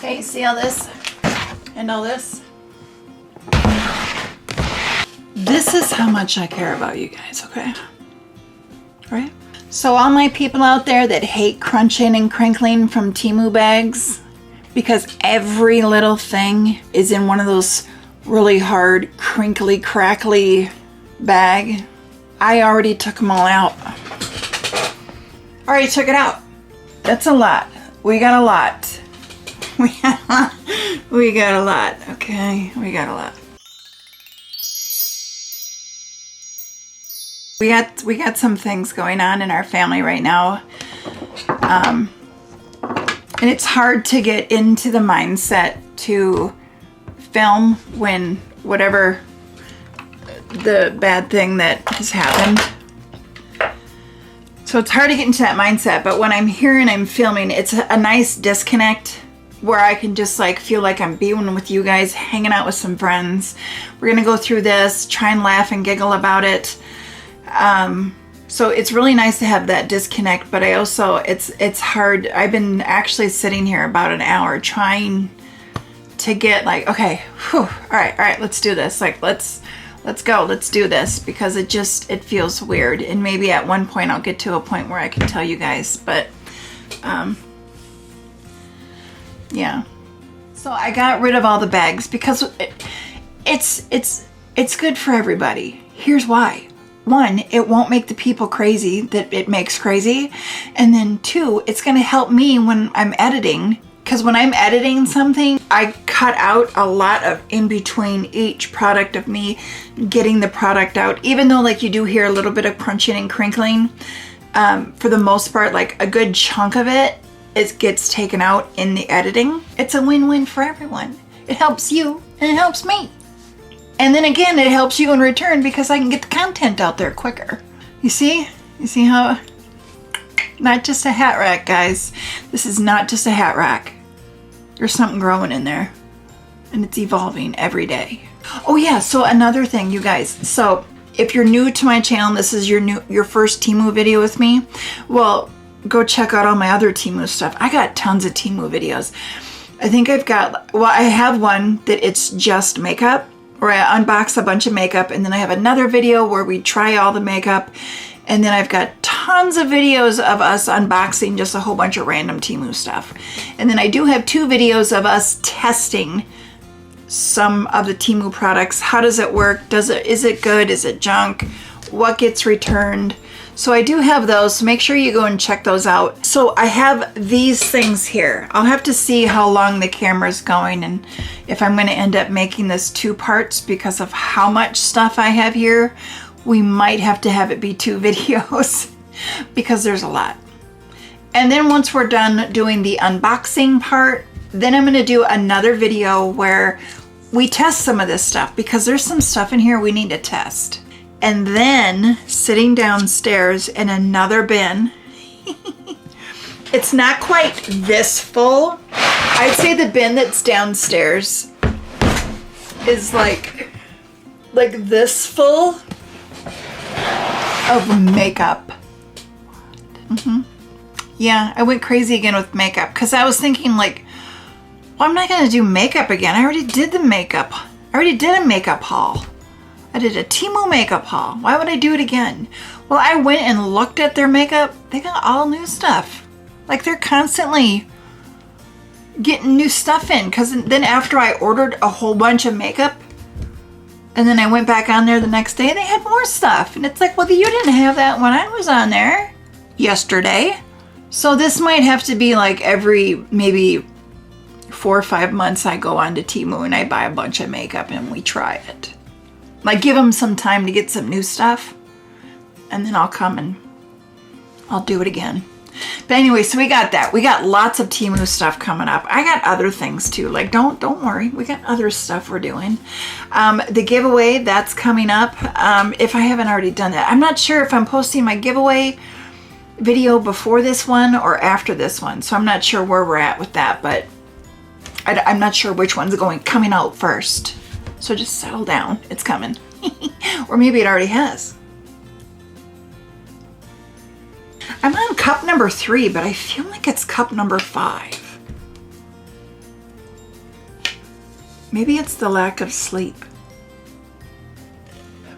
Okay, see all this and all this? This is how much I care about you guys, okay? Right? So all my people out there that hate crunching and crinkling from TEMU bags, because every little thing is in one of those really hard, crinkly, crackly bag, I already took them all out. Already took it out. That's a lot. We got a lot. We got a lot, okay? We got a lot. We got some things going on in our family right now. And it's hard to get into the mindset to film when whatever the bad thing that has happened. So it's hard to get into that mindset, but when I'm here and I'm filming, it's a nice disconnect where I can just like feel like I'm being with you guys, hanging out with some friends. We're gonna go through this, try and laugh and giggle about it. So it's really nice to have that disconnect, but I also, it's hard. I've been actually sitting here about an hour trying to get like, okay, whew, all right, let's do this. Like, let's go, let's do this, because it feels weird. And maybe at one point I'll get to a point where I can tell you guys, but, yeah. So I got rid of all the bags because it's good for everybody. Here's why. One, it won't make the people crazy that it makes crazy. And then two, it's going to help me when I'm editing. Because when I'm editing something, I cut out a lot of in between each product of me getting the product out. Even though like you do hear a little bit of crunching and crinkling, for the most part, like a good chunk of it gets taken out in the editing. It's a win-win for everyone. It helps you and it helps me. And then again, it helps you in return because I can get the content out there quicker. You see? You see how? Not just a hat rack, guys. This is not just a hat rack. There's something growing in there. And it's evolving every day. Oh yeah, so another thing, you guys. So if you're new to my channel, this is your first TEMU video with me, well, go check out all my other TEMU stuff. I got tons of TEMU videos. I think I've got, well, I have one that it's just makeup, where I unbox a bunch of makeup, and then I have another video where we try all the makeup, and then I've got tons of videos of us unboxing just a whole bunch of random TEMU stuff. And then I do have 2 videos of us testing some of the TEMU products. How does it work? Is it good? Is it junk? What gets returned? So I do have those, so make sure you go and check those out. So I have these things here. I'll have to see how long the camera's going and if I'm gonna end up making this 2 parts because of how much stuff I have here. We might have to have it be 2 videos because there's a lot. And then once we're done doing the unboxing part, then I'm gonna do another video where we test some of this stuff because there's some stuff in here we need to test. And then sitting downstairs in another bin, it's not quite this full. I'd say the bin that's downstairs is like this full of makeup. Yeah, I went crazy again with makeup because I was thinking like, well, I'm not gonna do makeup again. I already did the makeup. I already did a makeup haul. I did a TEMU makeup haul. Why would I do it again? Well, I went and looked at their makeup. They got all new stuff. Like they're constantly getting new stuff in. Because then after I ordered a whole bunch of makeup, and then I went back on there the next day, they had more stuff. And it's like, well, you didn't have that when I was on there yesterday. So this might have to be like every maybe 4 or 5 months I go on to TEMU and I buy a bunch of makeup and we try it. Like give them some time to get some new stuff and then I'll come and I'll do it again. But anyway, so we got that. We got lots of TEMU stuff coming up. I got other things too. Like don't worry. We got other stuff we're doing. The giveaway, that's coming up. If I haven't already done that. I'm not sure if I'm posting my giveaway video before this one or after this one. So I'm not sure where we're at with that, but I'm not sure which one's coming out first. So just settle down. It's coming. Or maybe it already has. I'm on cup number 3, but I feel like it's cup number 5. Maybe it's the lack of sleep.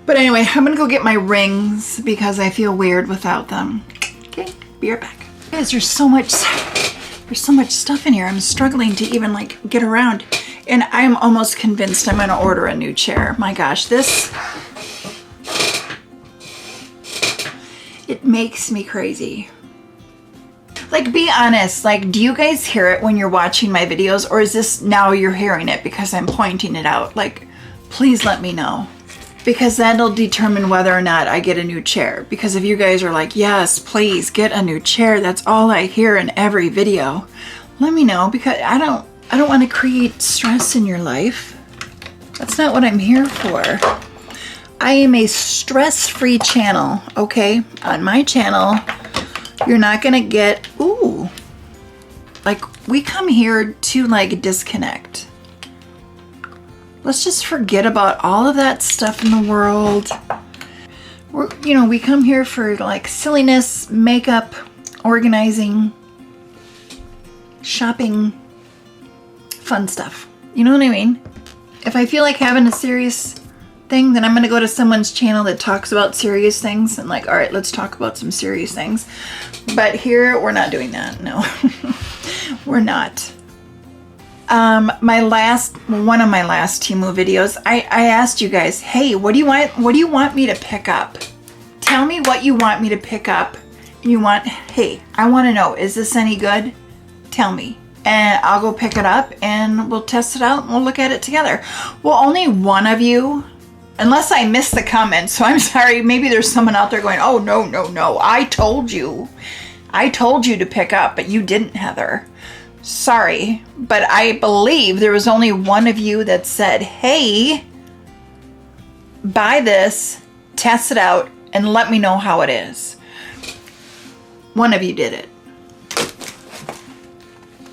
But anyway, I'm gonna go get my rings because I feel weird without them. Okay, be right back. Guys, there's so much stuff in here. I'm struggling to even like get around. And I'm almost convinced I'm gonna order a new chair. My gosh, this, it makes me crazy. Like, be honest, like, do you guys hear it when you're watching my videos, or is this now you're hearing it because I'm pointing it out? Like, please let me know, because that'll determine whether or not I get a new chair. Because if you guys are like, yes, please get a new chair, that's all I hear in every video, let me know, because I don't want to create stress in your life. That's not what I'm here for. I am a stress-free channel, okay? On my channel, you're not gonna get, ooh, like, we come here to like disconnect. Let's just forget about all of that stuff in the world. We come here for like silliness, makeup, organizing, shopping, fun stuff. You know what I mean? If I feel like having a serious thing, then I'm gonna go to someone's channel that talks about serious things and like, all right, let's talk about some serious things. But here, we're not doing that, no. We're not. One of my last TEMU videos, I asked you guys, hey, what do you want me to pick up? Tell me what you want me to pick up. Hey, I want to know, is this any good? Tell me. And I'll go pick it up and we'll test it out and we'll look at it together. Well, only one of you, unless I missed the comment, so I'm sorry, maybe there's someone out there going, oh, no, I told you to pick up, but you didn't, Heather. Sorry, but I believe there was only one of you that said, hey, buy this, test it out, and let me know how it is. One of you did it.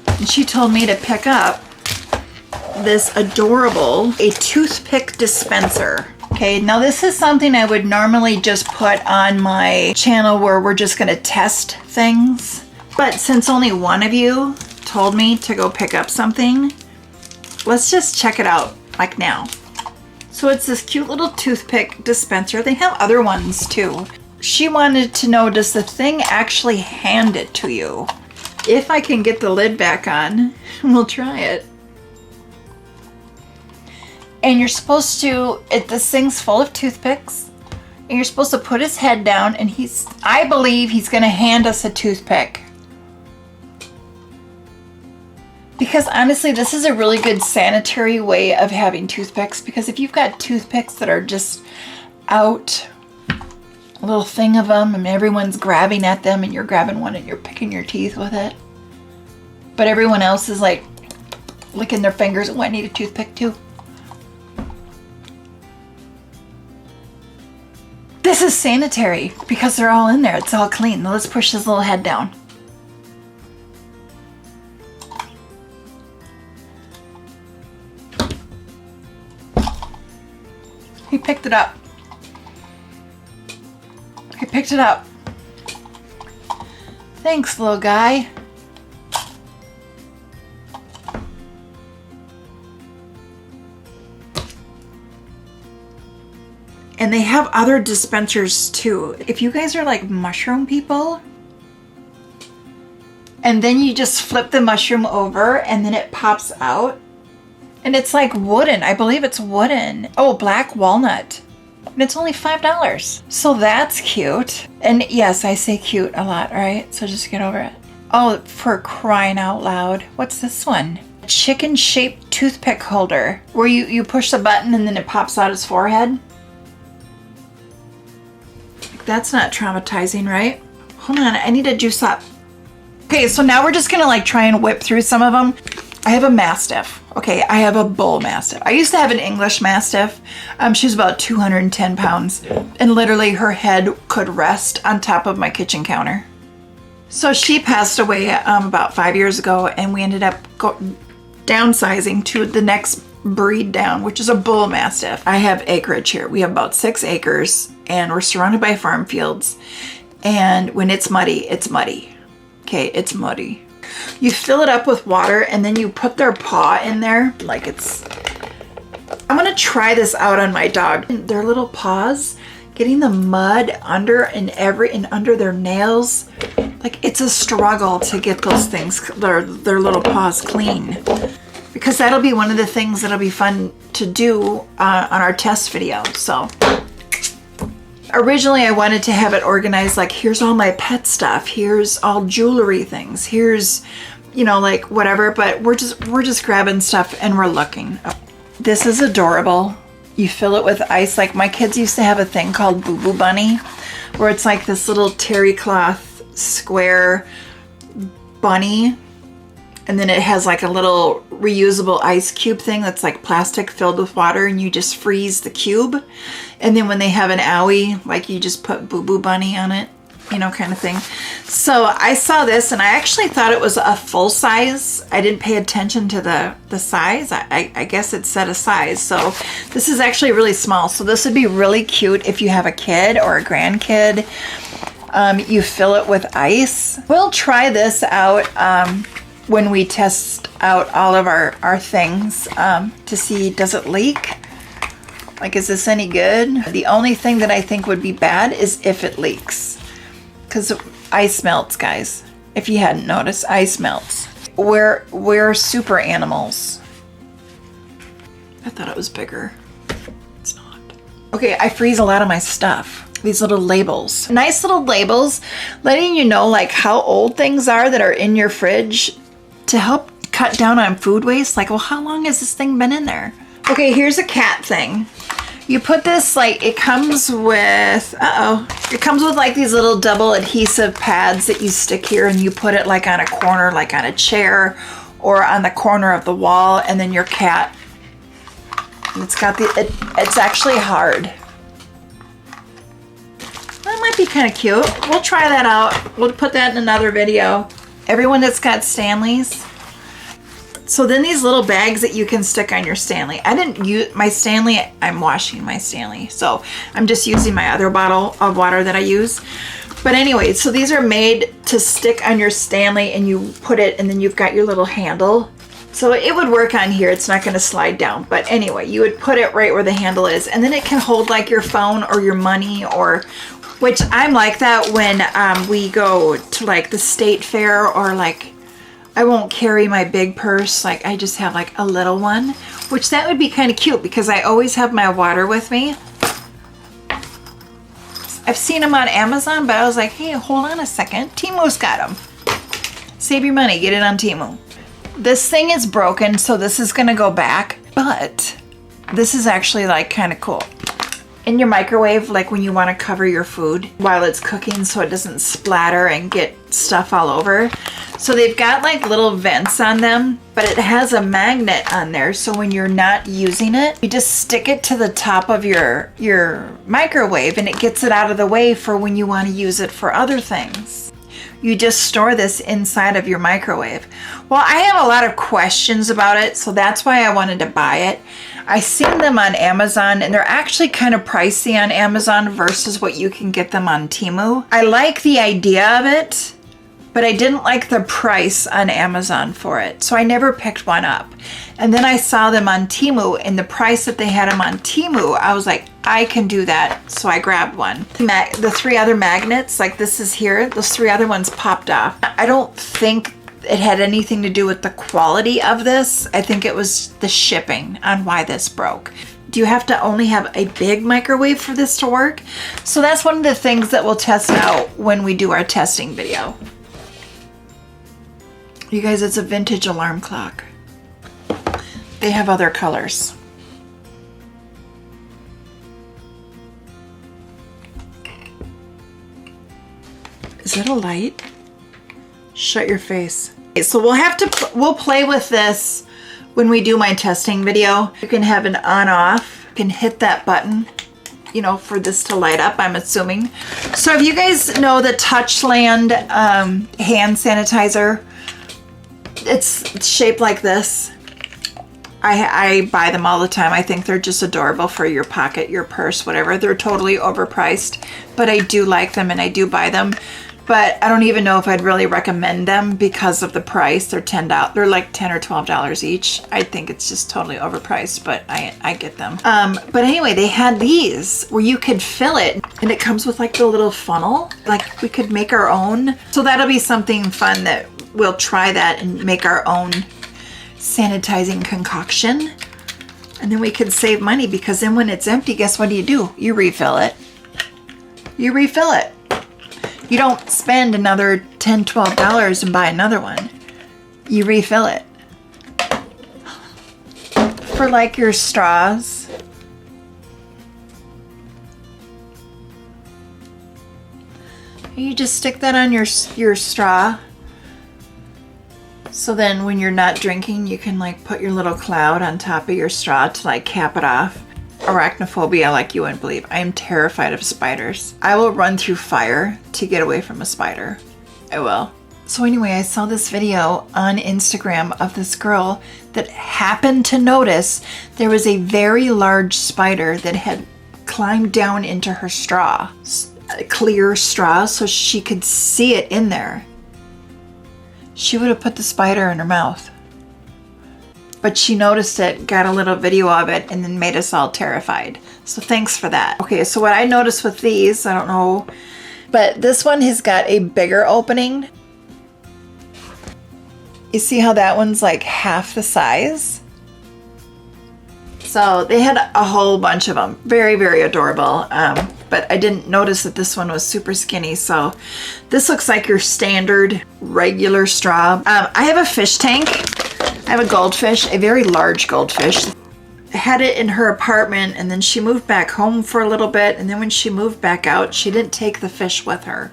And she told me to pick up this adorable, a toothpick dispenser. Okay, now this is something I would normally just put on my channel where we're just gonna test things. But since only one of you told me to go pick up something, let's just check it out, like now. So it's this cute little toothpick dispenser. They have other ones too. She wanted to know, does the thing actually hand it to you? If I can get the lid back on, we'll try it. And you're supposed to, this thing's full of toothpicks, and you're supposed to put his head down, and I believe he's gonna hand us a toothpick. Because honestly, this is a really good sanitary way of having toothpicks, because if you've got toothpicks that are just out, a little thing of them, and everyone's grabbing at them, and you're grabbing one and you're picking your teeth with it, but everyone else is like licking their fingers, and I need a toothpick too. This is sanitary because they're all in there. It's all clean. Now let's push his little head down. He picked it up. He picked it up. Thanks, little guy. And they have other dispensers too. If you guys are like mushroom people, and then you just flip the mushroom over and then it pops out. And it's like wooden. I believe it's wooden. Oh, black walnut. And it's only $5. So that's cute. And yes, I say cute a lot, right? So just get over it. Oh, for crying out loud. What's this one? A chicken-shaped toothpick holder. Where you push the button and then it pops out his forehead. That's not traumatizing, right? Hold on, I need to juice up. Okay, so now we're just gonna like try and whip through some of them. I have a Mastiff. Okay, I have a Bull Mastiff. I used to have an English Mastiff. She was about 210 pounds. And literally her head could rest on top of my kitchen counter. So she passed away about 5 years ago, and we ended up downsizing to the next breed down, which is a Bull Mastiff. I have acreage here. We have about 6 acres, and we're surrounded by farm fields. And when it's muddy, it's muddy. Okay, it's muddy. You fill it up with water, and then you put their paw in there like it's I'm gonna try this out on my dog. Their little paws, getting the mud under and under their nails. Like, it's a struggle to get those things, their little paws clean. Because that'll be one of the things that'll be fun to do on our test video. So originally I wanted to have it organized like, here's all my pet stuff, here's all jewelry things, here's, you know, like whatever, but we're just grabbing stuff and we're looking. This is adorable. You fill it with ice. Like, my kids used to have a thing called Boo Boo Bunny, where it's like this little terry cloth square bunny, and then it has like a little reusable ice cube thing that's like plastic filled with water, and you just freeze the cube. And then when they have an owie, like, you just put Boo Boo Bunny on it, you know, kind of thing. So I saw this and I actually thought it was a full size. I didn't pay attention to the size. I guess it said a size. So this is actually really small. So this would be really cute if you have a kid or a grandkid. You fill it with ice. We'll try this out when we test out all of our things to see, does it leak? Like, is this any good? The only thing that I think would be bad is if it leaks. Because ice melts, guys. If you hadn't noticed, ice melts. We're super animals. I thought it was bigger. It's not. Okay, I freeze a lot of my stuff. These little labels. Nice little labels letting you know like how old things are that are in your fridge to help cut down on food waste. Like, well, how long has this thing been in there? Okay, here's a cat thing. You put this, like, it comes with, it comes with like these little double adhesive pads that you stick here, and you put it like on a corner, like on a chair or on the corner of the wall, and then your cat, it's got it's actually hard. That might be kind of cute. We'll try that out. We'll put that in another video. Everyone that's got Stanleys. So then these little bags that you can stick on your Stanley. I didn't use my Stanley. I'm washing my Stanley. So I'm just using my other bottle of water that I use. But anyway, so these are made to stick on your Stanley, and you put it, and then you've got your little handle. So it would work on here. It's not going to slide down. But anyway, you would put it right where the handle is. And then it can hold like your phone or your money, or, which I'm like that when we go to like the state fair, or like, I won't carry my big purse. Like, I just have like a little one, which that would be kind of cute because I always have my water with me. I've seen them on Amazon, but I was like, hey, hold on a second. Temu's got them. Save your money. Get it on Temu. This thing is broken, so this is going to go back, but this is actually like kind of cool. In your microwave, like when you want to cover your food while it's cooking so it doesn't splatter and get stuff all over. So they've got like little vents on them, but it has a magnet on there. So when you're not using it, you just stick it to the top of your microwave, and it gets it out of the way for when you want to use it for other things. You just store this inside of your microwave. Well, I have a lot of questions about it, so that's why I wanted to buy it. I seen them on Amazon, and they're actually kind of pricey on Amazon versus what you can get them on Temu. I like the idea of it, but I didn't like the price on Amazon for it, so I never picked one up. And then I saw them on Temu, and the price that they had them on Temu, I was like, I can do that, so I grabbed one. The 3 other magnets, like this is here, those 3 other ones popped off. I don't think it had anything to do with the quality of this. I think it was the shipping on why this broke. Do you have to only have a big microwave for this to work? So that's one of the things that we'll test out when we do our testing video. You guys, it's a vintage alarm clock. They have other colors. Is it a light? Shut your face. Okay, so we'll play with this when we do my testing video. You can have an on-off. You can hit that button, you know, for this to light up, I'm assuming. So if you guys know the Touchland hand sanitizer, it's shaped like this. I buy them all the time. I think they're just adorable for your pocket, your purse, whatever. They're totally overpriced, but I do like them and I do buy them. but I don't even know if I'd really recommend them because of the price. They're $10. They're like $10 or $12 each. I think it's just totally overpriced, but I get them. But anyway, they had these where you could fill it, and it comes with like the little funnel. Like we could make our own. So that'll be something fun that we'll try that and make our own sanitizing concoction. And then we could save money, because then when it's empty, guess what do? You refill it. You refill it. You don't spend another $10, $12 and buy another one. You refill it. For like your straws. You just stick that on your straw. So then when you're not drinking, you can like put your little cloud on top of your straw to like cap it off. Arachnophobia, like you wouldn't believe. I am terrified of spiders. I will run through fire to get away from a spider. I will. So anyway, I saw this video on Instagram of this girl that happened to notice there was a very large spider that had climbed down into her straw. A clear straw, so she could see it in there. She would have put the spider in her mouth. But she noticed it, got a little video of it, and then made us all terrified. So thanks for that. Okay, so what I noticed with these, I don't know, but this one has got a bigger opening. You see how that one's like half the size? So they had a whole bunch of them. Very, very adorable. But I didn't notice that this one was super skinny. So this looks like your standard regular straw. I have a fish tank. I have a goldfish, a very large goldfish. I had it in her apartment, and then she moved back home for a little bit. And then when she moved back out, she didn't take the fish with her.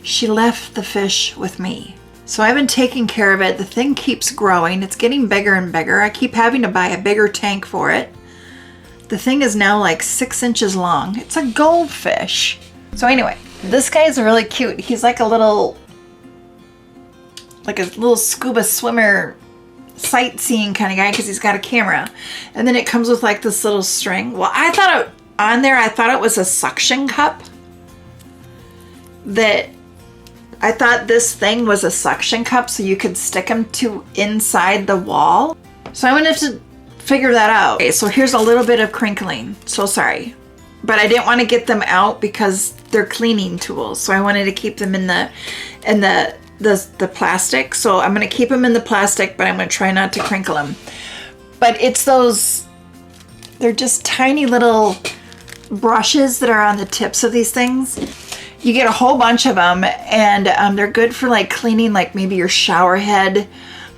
She left the fish with me. So I've been taking care of it. The thing keeps growing. It's getting bigger and bigger. I keep having to buy a bigger tank for it. The thing is now like 6 inches long. It's a goldfish. So anyway, this guy is really cute. He's like a little scuba swimmer sightseeing kind of guy, because he's got a camera. And then it comes with like this little string. Well, I thought it was a suction cup. I thought this thing was a suction cup, so you could stick them to inside the wall. So I'm gonna have to figure that out. Okay, so here's a little bit of crinkling. So sorry, but I didn't want to get them out because they're cleaning tools. So I wanted to keep them in the plastic. So I'm gonna keep them in the plastic, but I'm gonna try not to crinkle them. But it's they're just tiny little brushes that are on the tips of these things. You get a whole bunch of them, and they're good for like cleaning, like maybe your shower head,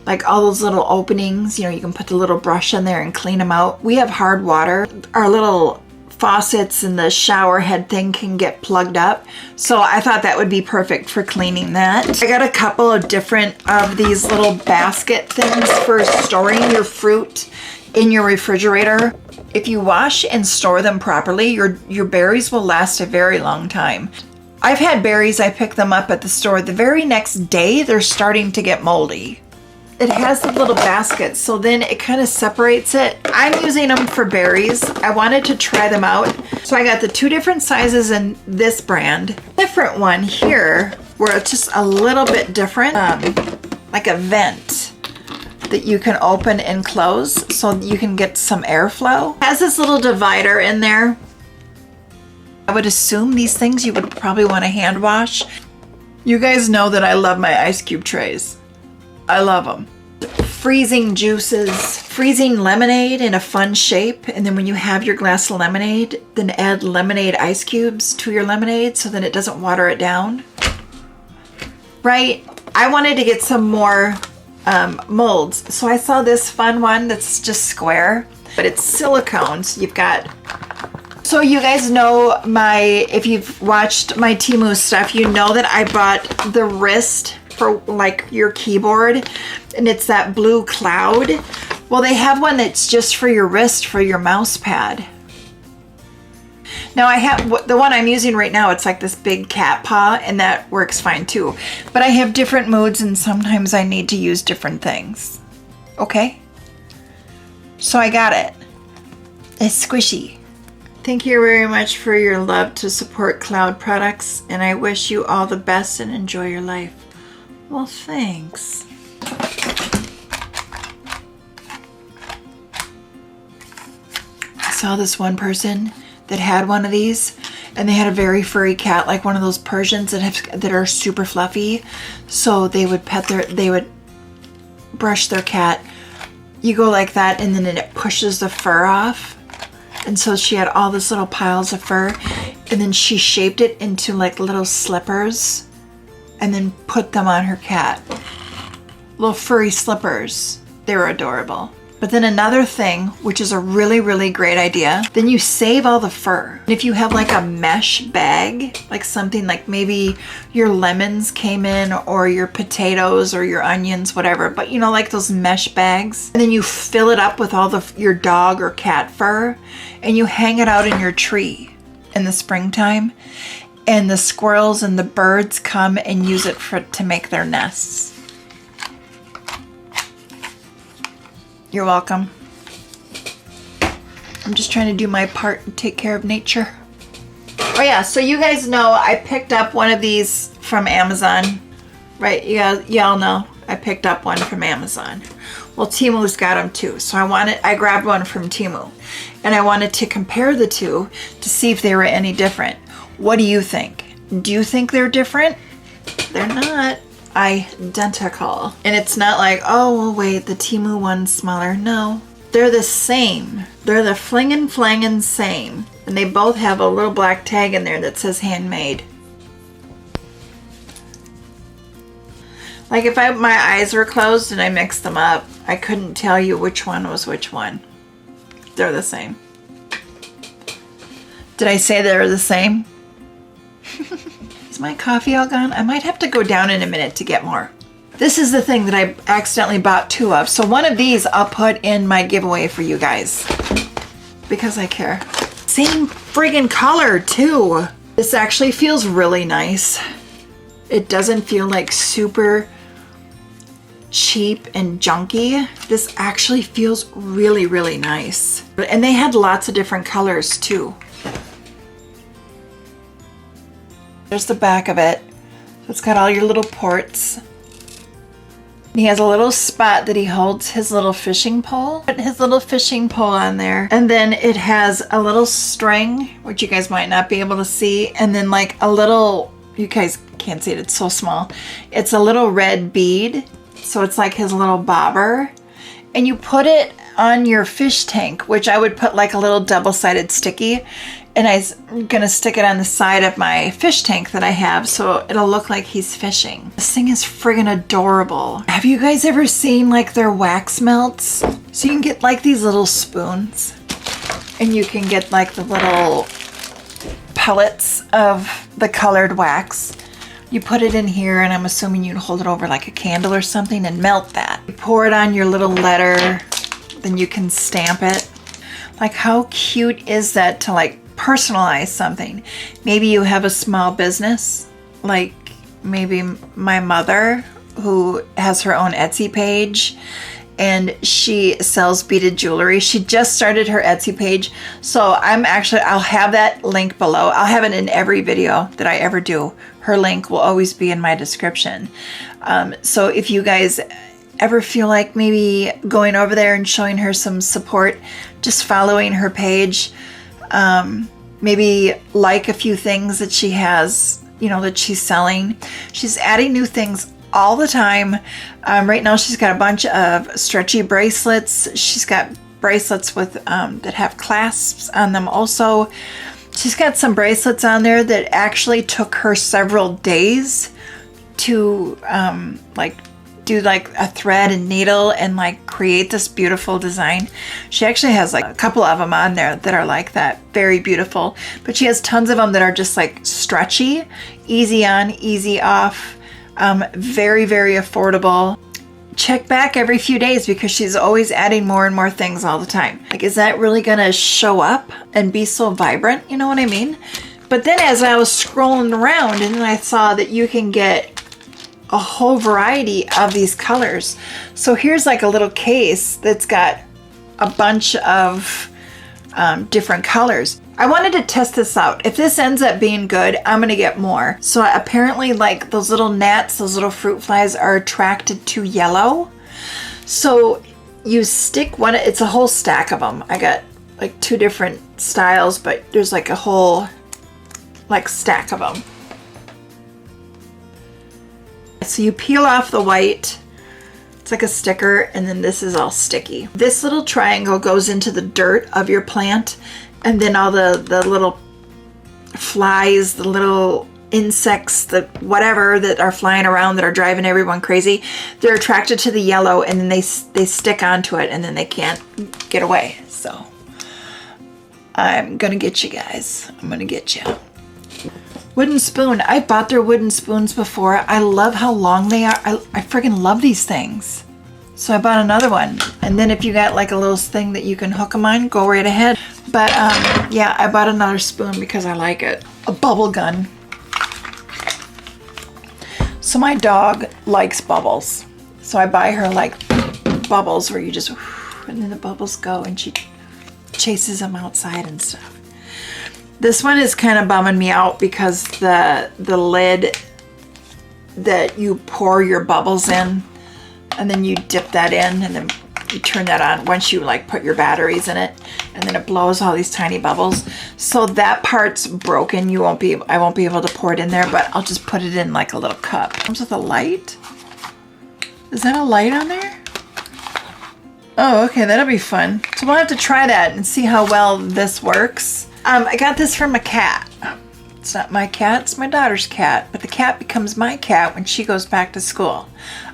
like all those little openings. You know, you can put the little brush in there and clean them out. We have hard water. Our little faucets and the shower head thing can get plugged up. So I thought that would be perfect for cleaning that. I got a couple of different of these little basket things for storing your fruit in your refrigerator. If you wash and store them properly, your berries will last a very long time. I've had berries, I pick them up at the store. The very next day, they're starting to get moldy. It has the little basket, so then it kind of separates it. I'm using them for berries. I wanted to try them out. So I got the 2 different sizes in this brand. Different one here, where it's just a little bit different, like a vent that you can open and close so you can get some airflow. It has this little divider in there. I would assume these things you would probably want to hand wash. You guys know that I love my ice cube trays. I love them. Freezing juices, freezing lemonade in a fun shape. And then when you have your glass of lemonade, then add lemonade ice cubes to your lemonade so then it doesn't water it down. Right? I wanted to get some more molds. So I saw this fun one that's just square, but it's silicone. So you've got... So you guys know if you've watched my TEMU stuff, you know that I bought the wrist for like your keyboard, and it's that blue cloud. Well, they have one that's just for your wrist for your mouse pad. Now I have the one I'm using right now, it's like this big cat paw, and that works fine too. But I have different moods, and sometimes I need to use different things. Okay? So I got it. It's squishy. Thank you very much for your love to support Cloud Products, and I wish you all the best and enjoy your life. Well, thanks. I saw this one person that had one of these, and they had a very furry cat, like one of those Persians that are super fluffy. So they would brush their cat. You go like that, and then it pushes the fur off. And so she had all these little piles of fur, and then she shaped it into like little slippers and then put them on her cat. Little furry slippers. They were adorable. But then another thing, which is a really, really great idea, then you save all the fur. If you have like a mesh bag, like something like maybe your lemons came in, or your potatoes or your onions, whatever, but you know, like those mesh bags, and then you fill it up with all your dog or cat fur, and you hang it out in your tree in the springtime, and the squirrels and the birds come and use it to make their nests. You're welcome. I'm just trying to do my part and take care of nature. Oh yeah, so you guys know I picked up one of these from Amazon, right? Y'all know I picked up one from Amazon. Well, Temu's got them too, so I grabbed one from Temu, and I wanted to compare the two to see if they were any different. What do you think? Do you think they're different? They're not. Identical. And it's not like, oh, well, wait, the Temu one's smaller. No, they're the same. They're the flingin' flangin' same. And they both have a little black tag in there that says handmade. Like if my eyes were closed and I mixed them up, I couldn't tell you which one was which one. They're the same. Did I say they're the same? Is my coffee all gone? I might have to go down in a minute to get more. This is the thing that I accidentally bought two of. So one of these I'll put in my giveaway for you guys because I care. Same friggin' color too. This actually feels really nice. It doesn't feel like super cheap and junky. This actually feels really, really nice. And they had lots of different colors too. There's the back of it. So it's got all your little ports. And he has a little spot that he holds his little fishing pole. Put his little fishing pole on there. And then it has a little string, which you guys might not be able to see. And then like a little, you guys can't see it, it's so small. It's a little red bead. So it's like his little bobber. And you put it on your fish tank, which I would put like a little double-sided sticky. And I'm gonna stick it on the side of my fish tank that I have so it'll look like he's fishing. This thing is friggin' adorable. Have you guys ever seen like their wax melts? So you can get like these little spoons and you can get like the little pellets of the colored wax. You put it in here, and I'm assuming you'd hold it over like a candle or something and melt that. You pour it on your little letter, then you can stamp it. Like how cute is that to like personalize something? Maybe you have a small business, like maybe my mother who has her own Etsy page and she sells beaded jewelry. She just started her Etsy page. So I'll have that link below. I'll have it in every video that I ever do. Her link will always be in my description. So if you guys ever feel like maybe going over there and showing her some support, just following her page, maybe like a few things that she has, you know, that she's selling. She's adding new things all the time. Right now she's got a bunch of stretchy bracelets. She's got bracelets with that have clasps on them also. She's got some bracelets on there that actually took her several days to like do like a thread and needle and like create this beautiful design. She actually has like a couple of them on there that are like that, very beautiful, but she has tons of them that are just like stretchy, easy on, easy off, very, very affordable. Check back every few days because she's always adding more and more things all the time. Like, is that really gonna show up and be so vibrant? You know what I mean? But then as I was scrolling around and then I saw that you can get a whole variety of these colors. So here's like a little case that's got a bunch of different colors. I wanted to test this out. If this ends up being good, I'm gonna get more. So apparently like those little gnats, those little fruit flies are attracted to yellow. So you stick one, it's a whole stack of them. I got like 2 different styles, but there's like a whole like stack of them. So you peel off the white, it's like a sticker, and then this is all sticky. This little triangle goes into the dirt of your plant, and then all the little flies, the little insects, the whatever that are flying around that are driving everyone crazy, they're attracted to the yellow, and then they stick onto it, and then they can't get away. So I'm gonna get you guys. I'm gonna get you. Wooden spoon. I bought their wooden spoons before. I love how long they are. I friggin' love these things. So I bought another one. And then if you got like a little thing that you can hook them on, go right ahead. But yeah, I bought another spoon because I like it. A bubble gun. So my dog likes bubbles. So I buy her like bubbles where you just, and then the bubbles go and she chases them outside and stuff. This one is kind of bumming me out because the lid that you pour your bubbles in, and then you dip that in, and then you turn that on once you like put your batteries in it, and then it blows all these tiny bubbles. So that part's broken. I won't be able to pour it in there, but I'll just put it in like a little cup. Comes with a light. Is that a light on there? Oh, okay, that'll be fun. So we'll have to try that and see how well this works. I got this from a cat. It's not my cat, it's my daughter's cat, but the cat becomes my cat when she goes back to school.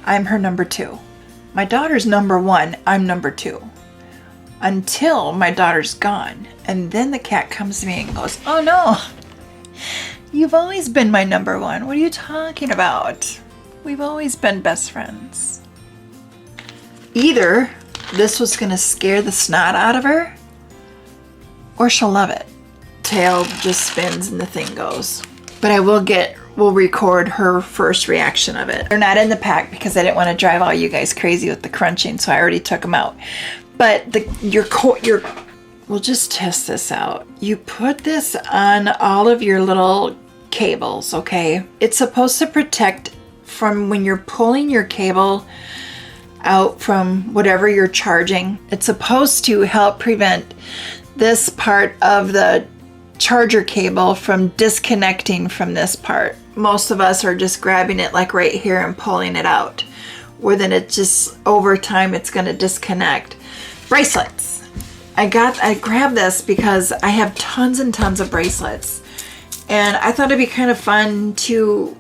I'm her number 2. My daughter's number 1, I'm number 2. Until my daughter's gone. And then the cat comes to me and goes, oh no, you've always been my number 1. What are you talking about? We've always been best friends. Either this was gonna scare the snot out of her, or she'll love it. Tail just spins and the thing goes. But I will record her first reaction of it. They're not in the pack because I didn't want to drive all you guys crazy with the crunching, so I already took them out. But we'll just test this out. You put this on all of your little cables, okay? It's supposed to protect from when you're pulling your cable out from whatever you're charging. It's supposed to help prevent this part of the charger cable from disconnecting from this part. Most of us are just grabbing it like right here and pulling it out, where then it just over time it's going to disconnect. Bracelets. I grabbed this because I have tons and tons of bracelets, and I thought it'd be kind of fun to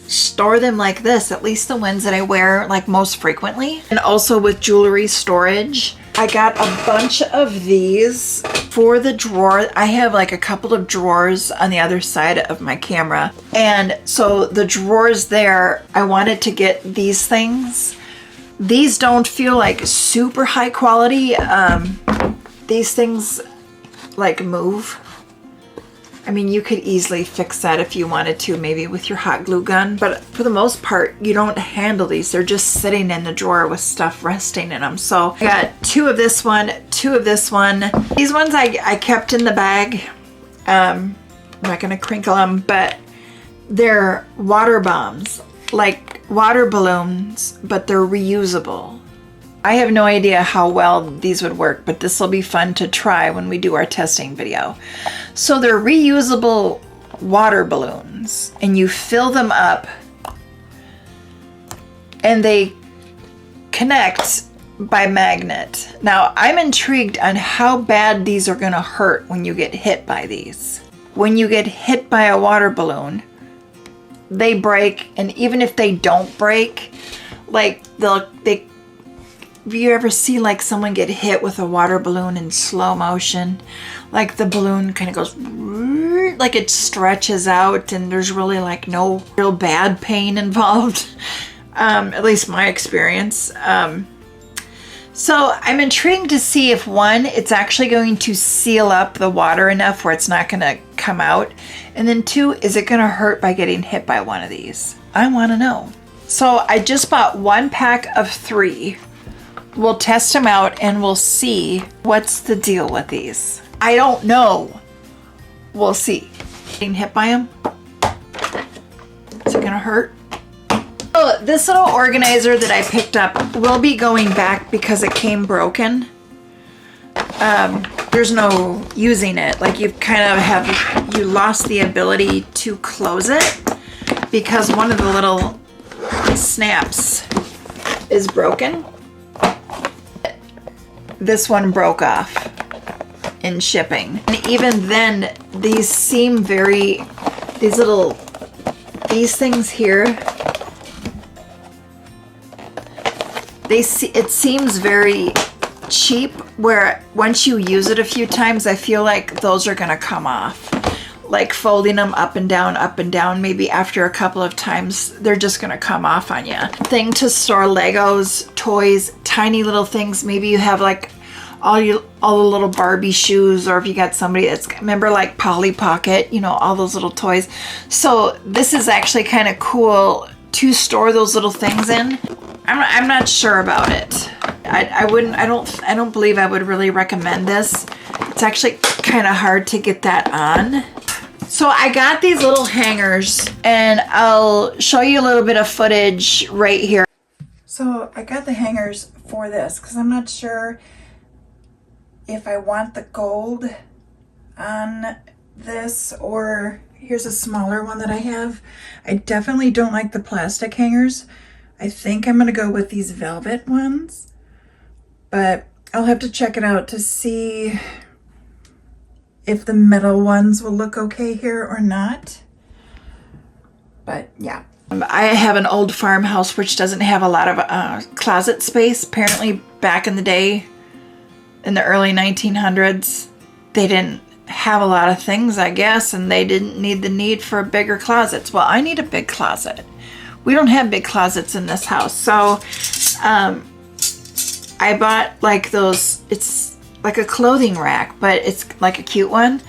store them like this, at least the ones that I wear like most frequently, and also with jewelry storage. I got a bunch of these for the drawer. I have like a couple of drawers on the other side of my camera, and so the drawers there, I wanted to get these things. These don't feel like super high quality. These things like move. I mean, you could easily fix that if you wanted to, maybe with your hot glue gun, but for the most part, you don't handle these. They're just sitting in the drawer with stuff resting in them. So I got 2 of this one, 2 of this one. These ones I kept in the bag. I'm not gonna crinkle them, but they're water bombs, like water balloons, but they're reusable. I have no idea how well these would work, but this will be fun to try when we do our testing video. So they're reusable water balloons, and you fill them up and they connect by magnet. Now, I'm intrigued on how bad these are gonna hurt when you get hit by these. When you get hit by a water balloon, they break, and even if they don't break, like if you ever see like someone get hit with a water balloon in slow motion, like the balloon kind of goes, like it stretches out and there's really like no real bad pain involved. At least my experience. So I'm intrigued to see if 1, it's actually going to seal up the water enough where it's not going to come out. And then 2, is it going to hurt by getting hit by one of these? I want to know. So I just bought 1 pack of 3. We'll test them out and we'll see what's the deal with these. I don't know we'll see. Being hit by them. Is it gonna hurt? Oh, this little organizer that I picked up will be going back because it came broken. There's no using it. Like you kind of you lost the ability to close it because one of the little snaps is broken. This one broke off in shipping. And even then, these seem very, these things here, it seems very cheap, where once you use it a few times, I feel like those are gonna come off. Like folding them up and down, maybe after a couple of times, they're just gonna come off on you. Thing to store Legos, toys, tiny little things. Maybe you have like all the little Barbie shoes, or if you got somebody that's, remember like Polly Pocket, you know, all those little toys. So this is actually kind of cool to store those little things in. I'm not sure about it. I don't believe I would really recommend this. It's actually kind of hard to get that on. So I got these little hangers, and I'll show you a little bit of footage right here. So I got the hangers for this because I'm not sure if I want the gold on this, or here's a smaller one that I have. I definitely don't like the plastic hangers. I think I'm gonna go with these velvet ones, but I'll have to check it out to see if the metal ones will look okay here or not. But yeah. I have an old farmhouse which doesn't have a lot of closet space. Apparently back in the day, in the early 1900s, they didn't have a lot of things, I guess, and they didn't need the need for bigger closets. Well, I need a big closet. We don't have big closets in this house. So I bought like those, it's like a clothing rack, but it's like a cute one.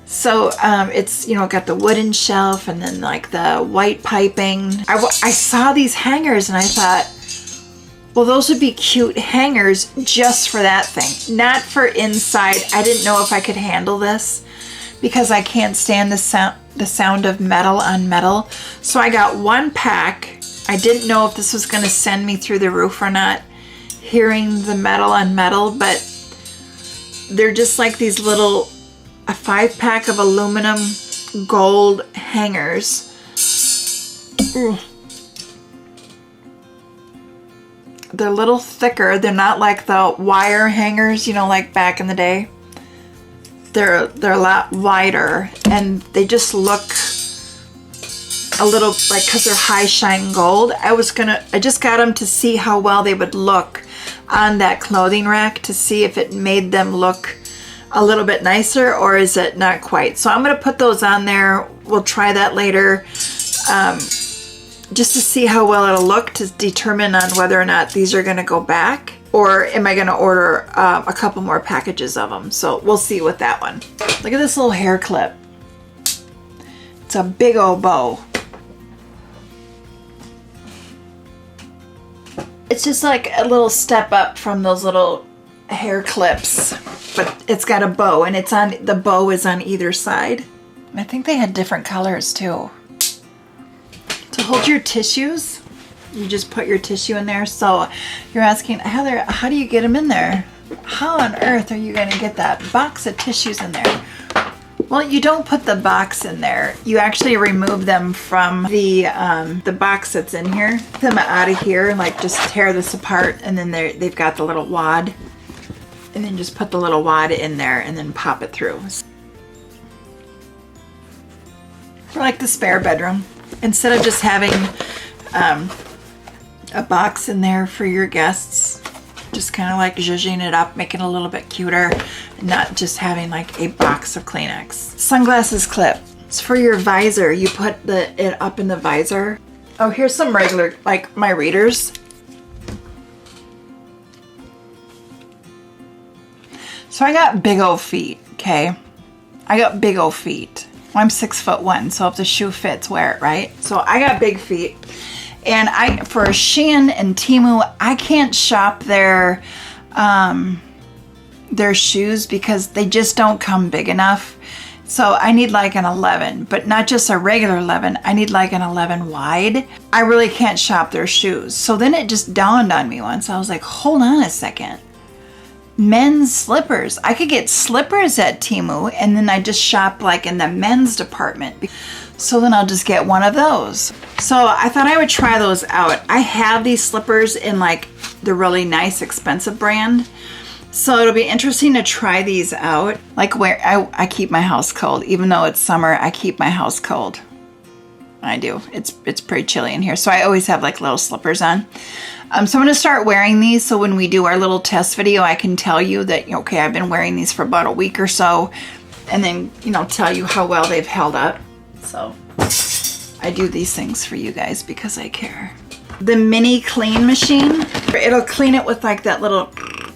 So it's, you know, got the wooden shelf and then like the white piping. I saw these hangers and I thought, well, those would be cute hangers just for that thing, not for inside. I didn't know if I could handle this because I can't stand the sound of metal on metal. So I got one pack. I didn't know if this was going to send me through the roof or not, hearing the metal on metal, but they're just like these little, a 5-pack of aluminum gold hangers. Ooh. They're a little thicker. They're not like the wire hangers, you know, like back in the day. They're a lot wider, and they just look a little like, because they're high shine gold. I just got them to see how well they would look on that clothing rack, to see if it made them look a little bit nicer, or is it not quite. So I'm going to put those on there. We'll try that later. Just to see how well it'll look, to determine on whether or not these are going to go back, or am I going to order a couple more packages of them. So we'll see with that one. Look at this little hair clip. It's a big old bow. It's just like a little step up from those little hair clips, but it's got a bow, and it's on, the bow is on either side. I think they had different colors too. To hold your tissues, you just put your tissue in there. So you're asking, Heather, how do you get them in there? How on earth are you going to get that box of tissues in there? Well, you don't put the box in there. You actually remove them from the box that's in here. Get them out of here, like just tear this apart, and then they've got the little wad. And then just put the little wad in there and then pop it through. For like the spare bedroom. Instead of just having a box in there for your guests, just kind of like zhuzhing it up, making it a little bit cuter, not just having like a box of Kleenex. Sunglasses clip. It's for your visor. You put it up in the visor. Oh, here's some regular, like my readers. So I got big old feet, okay? I got big old feet. Well, I'm 6'1", so if the shoe fits, wear it, right? So I got big feet. And for Shein and TEMU, I can't shop their shoes because they just don't come big enough. So I need like an 11, but not just a regular 11. I need like an 11 wide. I really can't shop their shoes. So then it just dawned on me once. I was like, hold on a second. Men's slippers. I could get slippers at TEMU and then I just shop like in the men's department. So then I'll just get one of those. So I thought I would try those out. I have these slippers in like the really nice expensive brand. So it'll be interesting to try these out. Like where I keep my house cold. Even though it's summer, I keep my house cold. I do. It's pretty chilly in here. So I always have like little slippers on. So I'm going to start wearing these. So when we do our little test video, I can tell you that, okay, I've been wearing these for about a week or so. And then, tell you how well they've held up. So I do these things for you guys because I care. The mini clean machine, it'll clean it with like that little,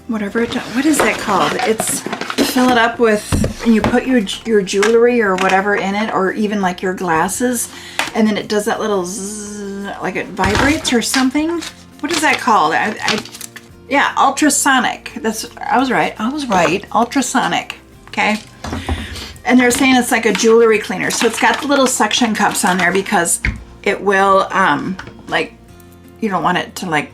whatever, what is that called? It's fill it up with, and you put your jewelry or whatever in it, or even like your glasses, and then it does that little zzz, like it vibrates or something. What is that called? Yeah, ultrasonic. I was right. Ultrasonic. Okay. And they're saying it's like a jewelry cleaner. So it's got the little suction cups on there because it will, like, you don't want it to like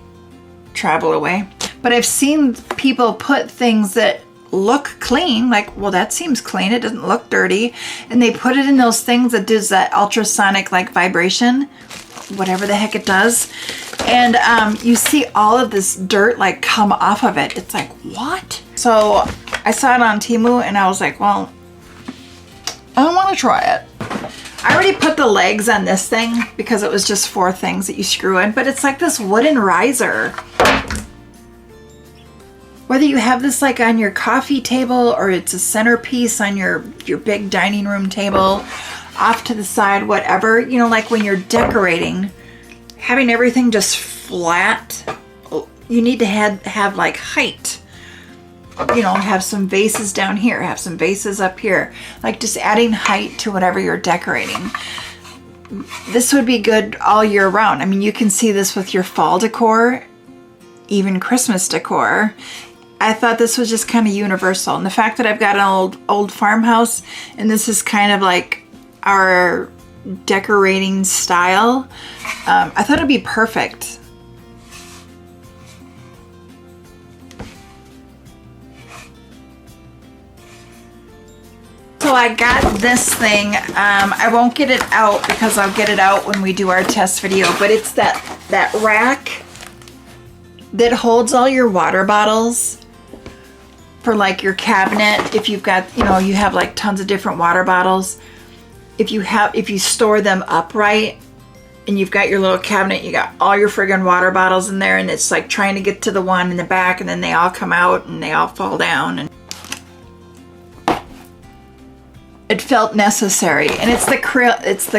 travel away. But I've seen people put things that look clean, like, well, that seems clean. It doesn't look dirty. And they put it in those things that does that ultrasonic like vibration, whatever the heck it does. And you see all of this dirt like come off of it. It's like, what? So I saw it on TEMU and I was like, well, I don't want to try it. I already put the legs on this thing because it was just 4 things that you screw in, but it's like this wooden riser. Whether you have this like on your coffee table or it's a centerpiece on your big dining room table, off to the side, whatever, like when you're decorating, having everything just flat, you need to have like height. Have some vases down here, have some vases up here, like just adding height to whatever you're decorating. This would be good all year round. I mean, you can see this with your fall decor, even Christmas decor. I thought this was just kind of universal. And the fact that I've got an old farmhouse and this is kind of like our decorating style, I thought it'd be perfect. So I got this thing. I won't get it out because I'll get it out when we do our test video, but it's that rack that holds all your water bottles for like your cabinet. If you've got, you have like tons of different water bottles. If you store them upright and you've got your little cabinet, you got all your friggin' water bottles in there and it's like trying to get to the one in the back and then they all come out and they all fall down. And it felt necessary, and it's the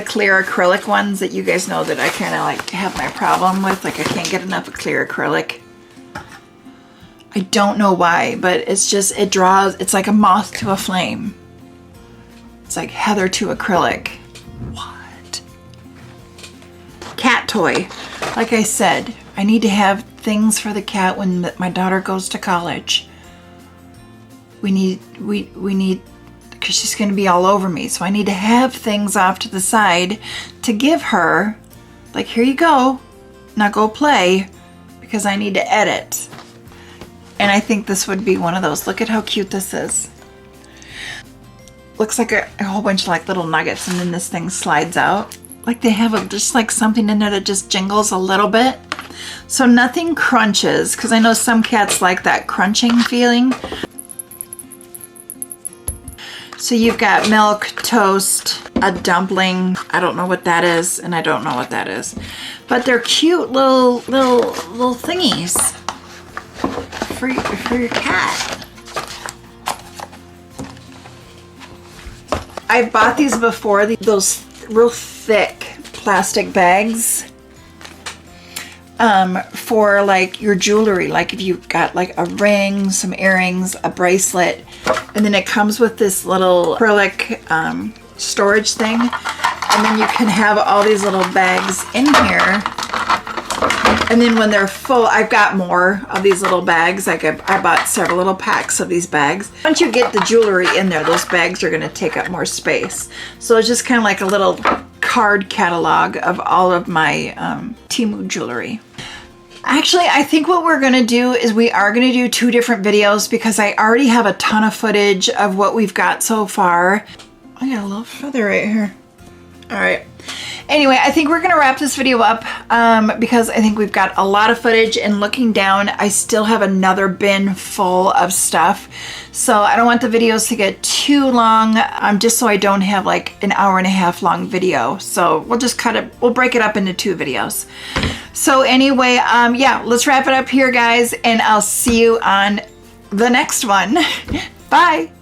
clear acrylic ones that you guys know that I kind of like have my problem with. Like I can't get enough of clear acrylic. I don't know why, but it's just, it's like a moth to a flame. It's like heather to acrylic. What? Cat toy. Like I said, I need to have things for the cat when my daughter goes to college. We need, because she's going to be all over me. So I need to have things off to the side to give her, like, here you go, now go play, because I need to edit. And I think this would be one of those. Look at how cute this is. Looks like a whole bunch of like little nuggets, and then this thing slides out. Like they have just like something in there that just jingles a little bit. So nothing crunches, because I know some cats like that crunching feeling. So you've got milk, toast, a dumpling. I don't know what that is, and I don't know what that is. But they're cute little thingies for your cat. I've bought these before, those real thick plastic bags for like your jewelry. Like if you've got like a ring, some earrings, a bracelet, and then it comes with this little acrylic storage thing, and then you can have all these little bags in here And then when they're full, I've got more of these little bags. Like I bought several little packs of these bags. Once you get the jewelry in there, those bags are gonna take up more space. So it's just kind of like a little card catalog of all of my TEMU jewelry. Actually, I think what we're gonna do is we are gonna do 2 different videos because I already have a ton of footage of what we've got so far. I got a little feather right here. All right. Anyway, I think we're gonna wrap this video up because I think we've got a lot of footage, and looking down, I still have another bin full of stuff. So I don't want the videos to get too long, just so I don't have like an 1.5 hour long video. So we'll just we'll break it up into 2 videos. So anyway, yeah, let's wrap it up here, guys, and I'll see you on the next one. Bye.